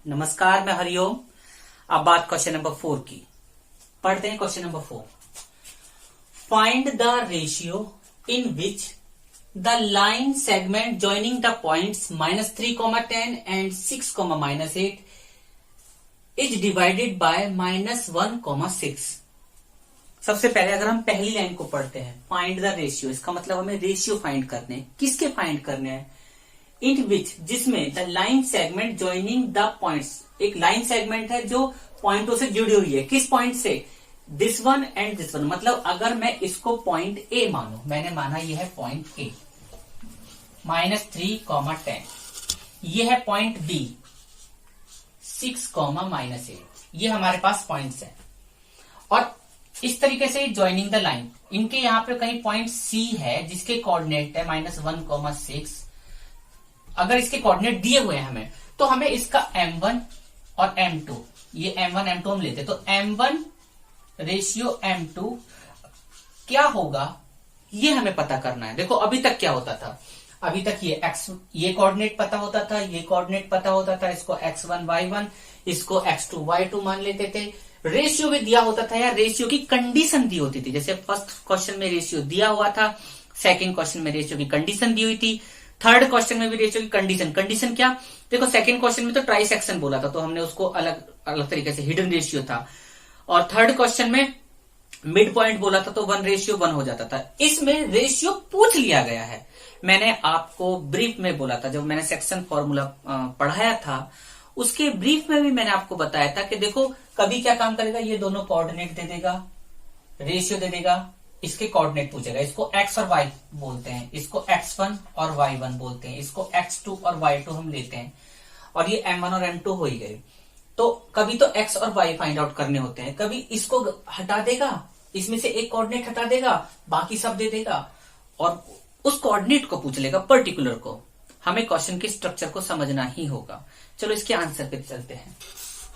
नमस्कार, मैं हरिओम। अब बात क्वेश्चन नंबर 4 की। पढ़ते हैं question number 4। Find the ratio in which the line segment joining the points -3, 10 and 6, -8 is divided by -1, 6। सबसे पहले अगर हम पहली लाइन को पढ़ते हैं, फाइंड द रेशियो, इसका मतलब हमें रेशियो फाइंड करने हैं। किसके फाइंड करने हैं? इन विच, जिसमें the line segment joining the points, एक लाइन सेगमेंट है जो पॉइंटों से जुड़ी हुई है। किस पॉइंट से? This one and this one. मतलब अगर मैं इसको पॉइंट ए मानू, मैंने माना ये है पॉइंट ए, -3, 10, ये है पॉइंट बी, 6, -8। ये हमारे पास पॉइंट्स हैं। और इस तरीके से ज्वाइनिंग द लाइन, इनके यहाँ पे कहीं पॉइंट सी है जिसके कोऑर्डिनेट है -1, 6। अगर इसके कोऑर्डिनेट दिए हुए हैं हमें, तो हमें इसका m1 और m2, ये m1 m2 हम लेते, तो m1 रेशियो m2 क्या होगा ये हमें पता करना है। देखो अभी तक क्या होता था, अभी तक ये x, ये कोऑर्डिनेट पता होता था, ये कोऑर्डिनेट पता होता था, इसको x1 y1, इसको x2 y2 मान लेते थे। रेशियो भी दिया होता था या रेशियो की कंडीशन दी होती थी। जैसे फर्स्ट क्वेश्चन में रेशियो दिया हुआ था, सेकंड क्वेश्चन में रेशियो की कंडीशन दी हुई थी, थर्ड क्वेश्चन में भी रेशियो की कंडीशन क्या? देखो सेकंड क्वेश्चन में तो ट्राई सेक्शन बोला था, तो हमने उसको अलग अलग तरीके से, हिडन रेशियो था। और थर्ड क्वेश्चन में मिड पॉइंट बोला था, तो 1:1 हो जाता था। इसमें रेशियो पूछ लिया गया है। मैंने आपको ब्रीफ में बोला था, जब मैंने सेक्शन फॉर्मूला पढ़ाया था, उसके ब्रीफ में भी मैंने आपको बताया था कि देखो कभी क्या काम करेगा, ये दोनों कोऑर्डिनेट दे देगा, रेशियो दे देगा, इसके कोऑर्डिनेट पूछेगा। इसको x और y बोलते हैं, इसको x1 और y1 बोलते हैं, इसको x2 और y2 हम लेते हैं। और ये m1 और m2 हो ही गए। तो कभी तो x और y फाइंड आउट करने होते हैं, कभी इसको हटा देगा, इसमें से एक कोऑर्डिनेट हटा देगा, बाकी सब दे देगा और उस कोऑर्डिनेट को पूछ लेगा, पर्टिकुलर को। हमें क्वेश्चन के स्ट्रक्चर को समझना ही होगा। चलो इसके आंसर पे चलते हैं।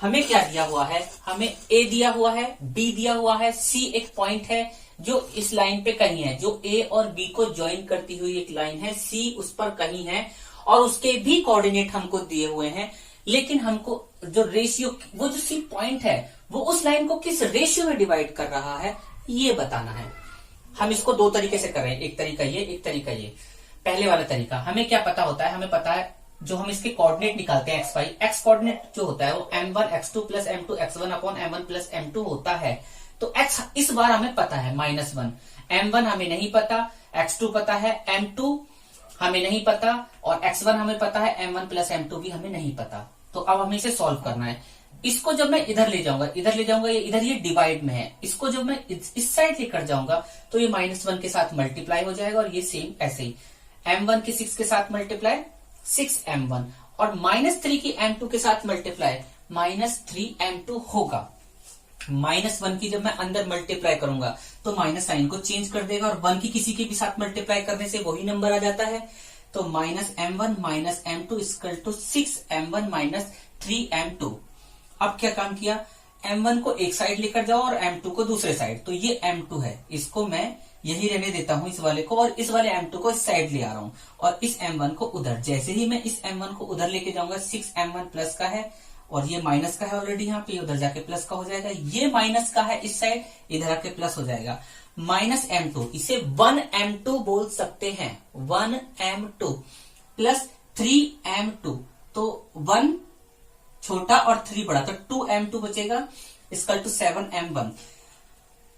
हमें क्या दिया हुआ है? हमें a दिया हुआ है, b दिया हुआ है, c एक पॉइंट है जो इस लाइन पे कहीं है, जो a और b को ज्वाइन करती हुई एक लाइन है, c उस पर कहीं है, और उसके भी कोऑर्डिनेट हमको दिए हुए हैं। लेकिन हमको जो रेशियो, वो जो सी पॉइंट है, वो उस लाइन को किस रेशियो में डिवाइड कर रहा है, ये बताना है। हम इसको दो तरीके से कर रहे हैं, एक तरीका ये, एक तरीका ये। पहले वाला तरीका, हमें क्या पता होता है? हमें पता है जो हम इसके कोऑर्डिनेट निकालते हैं x, y, x कोऑर्डिनेट जो होता है वो m1 x2 plus m2 x1 upon m1 plus m2 होता है। तो x इस बार हमें पता है -1, m1 हमें नहीं पता, x2 पता है, m2 हमें नहीं पता, और x1 हमें पता है, m1 प्लस m2 भी हमें नहीं पता। तो अब हमें इसे सॉल्व करना है। इसको जब मैं इधर ले जाऊंगा, ये इधर ये डिवाइड में है, इसको जब मैं इस साइड लेकर जाऊंगा तो ये -1 के साथ मल्टीप्लाई हो जाएगा, और ये सेम ऐसे ही m1 के 6 के साथ मल्टीप्लाई 6m1, और -3 की m2 के साथ मल्टीप्लाई -3m2 होगा। -1 की जब मैं अंदर मल्टीप्लाई करूंगा तो माइनस साइन को चेंज कर देगा, और 1 की किसी के भी साथ मल्टीप्लाई करने से वही नंबर आ जाता है। तो -m1 -m2 equal to 6m1 -3m2। अब क्या काम किया? m1 को एक साइड लेकर जाओ और m2 को दूसरे साइड। तो ये m2 है, इसको मैं यही रहने देता हूं, इस वाले को, और इस वाले m2 को इस साइड ले आ रहा हूं, और इस m1 को उधर। जैसे ही मैं इस m1 को उधर लेके जाऊंगा, 6m1 प्लस का है, और ये माइनस का है ऑलरेडी यहाँ पे, उधर जाके प्लस का हो जाएगा। ये माइनस का है इस साइड, इधर आके प्लस हो जाएगा। -m2, इसे 1m2 बोल सकते हैं, 1m2 प्लस 3m2। तो 1 छोटा और 3 बड़ा, तो 2m2 बचेगा, इसका टू 7m1।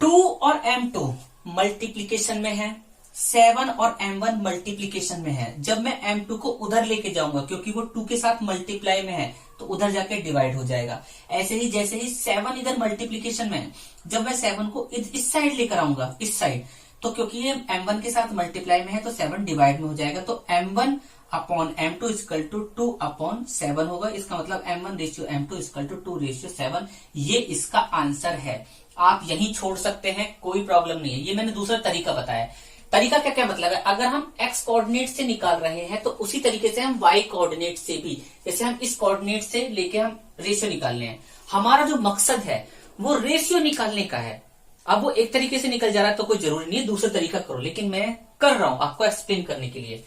2 और m2 मल्टीप्लीकेशन में है, 7 और m1 मल्टीप्लीकेशन में है। जब मैं m2 को उधर लेके जाऊंगा, क्योंकि वो 2 के साथ मल्टीप्लाई में है, तो उधर जाके डिवाइड हो जाएगा। ऐसे ही जैसे ही 7 इधर मल्टीप्लीकेशन में है, जब मैं 7 को इस साइड लेकर आऊंगा, इस साइड, तो क्योंकि ये m1 के साथ मल्टीप्लाई में है, तो 7 डिवाइड में हो जाएगा। तो m1 upon m2 equal to 2 upon 7 होगा। इसका मतलब m1 ratio m2 equal to 2 ratio 7। ये इसका आंसर है। आप यही छोड़ सकते हैं, कोई प्रॉब्लम नहीं है। ये मैंने दूसरा तरीका बताया। तरीका क्या क्या मतलब है? अगर हम x कोऑर्डिनेट से निकाल रहे हैं, तो उसी तरीके से हम y कोऑर्डिनेट से भी, जैसे हम इस कोऑर्डिनेट से लेके हम रेशियो निकालने हैं। हमारा जो मकसद है वो रेशियो निकालने का है। अब वो एक तरीके से निकल जा रहा है तो कोई जरूरी नहीं है दूसरा तरीका करो, लेकिन मैं कर रहा हूं आपको एक्सप्लेन करने के लिए।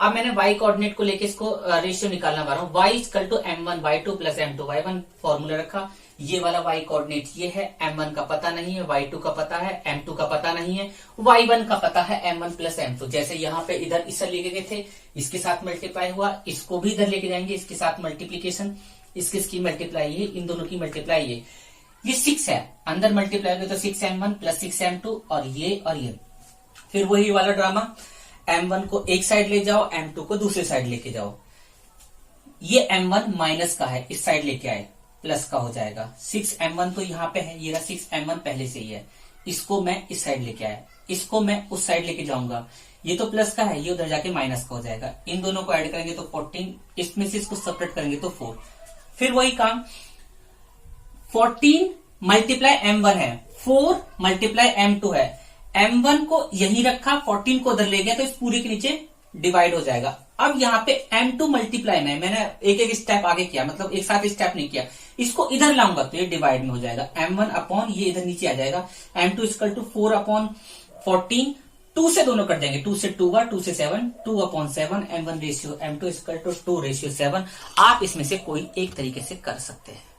अब मैंने y कोऑर्डिनेट को लेके इसको रेशियो निकालना पा रहा हूँ। y equal to m1 y2 plus m2 y1 formula रखा। ये वाला y कोऑर्डिनेट ये है, m1 का पता नहीं है, y2 का पता है, m2 का पता नहीं है, y1 का पता है m1 प्लस m2। जैसे यहाँ पे इधर इसे लेके गए थे, इसके साथ मल्टीप्लाई हुआ, इसको भी इधर लेके जाएंगे, इसके साथ मल्टीप्लीकेशन, इसकी मल्टीप्लाई है, इन दोनों की मल्टीप्लाई है। ये 6 है, अंदर मल्टीप्लाई करें तो 6m1 प्लस 6m2 और ये फिर वही वाला ड्रामा, m1 को एक साइड ले जाओ, m2 को दूसरी साइड लेके जाओ। ये m1 माइनस का है, इस साइड लेके आए, प्लस का हो जाएगा। 6m1 तो यहाँ पे है, ये रहा 6m1 पहले से ही है, इसको मैं इस साइड लेके आया, इसको मैं उस साइड लेके जाऊंगा, ये तो प्लस का है, ये उधर जाके माइनस का हो जाएगा। इन दोनों को ऐड करेंगे तो 14, इसमें से इसको सेपरेट करेंगे तो 4। फिर वही काम, 14 मल्टीप्लाई m1 है, 4 मल्टीप्लाई m2 है, m1 को यही रखा, 14 को उधर ले गया तो इस पूरे के नीचे डिवाइड हो जाएगा। अब यहाँ पे m2 मल्टीप्लाई में मैंने एक एक स्टेप आगे किया, मतलब एक साथ स्टेप नहीं किया, इसको इधर लाऊंगा तो ये डिवाइड में हो जाएगा। m1 अपॉन ये इधर नीचे आ जाएगा, m2 इक्वल टू 4 अपॉन 14, 2 से दोनों कट जाएंगे, 2 से 2 हुआ, 2 से 7, 2 upon 7, m1 ratio m2 equal to 2 ratio 7। आप इसमें से कोई एक तरीके से कर सकते हैं।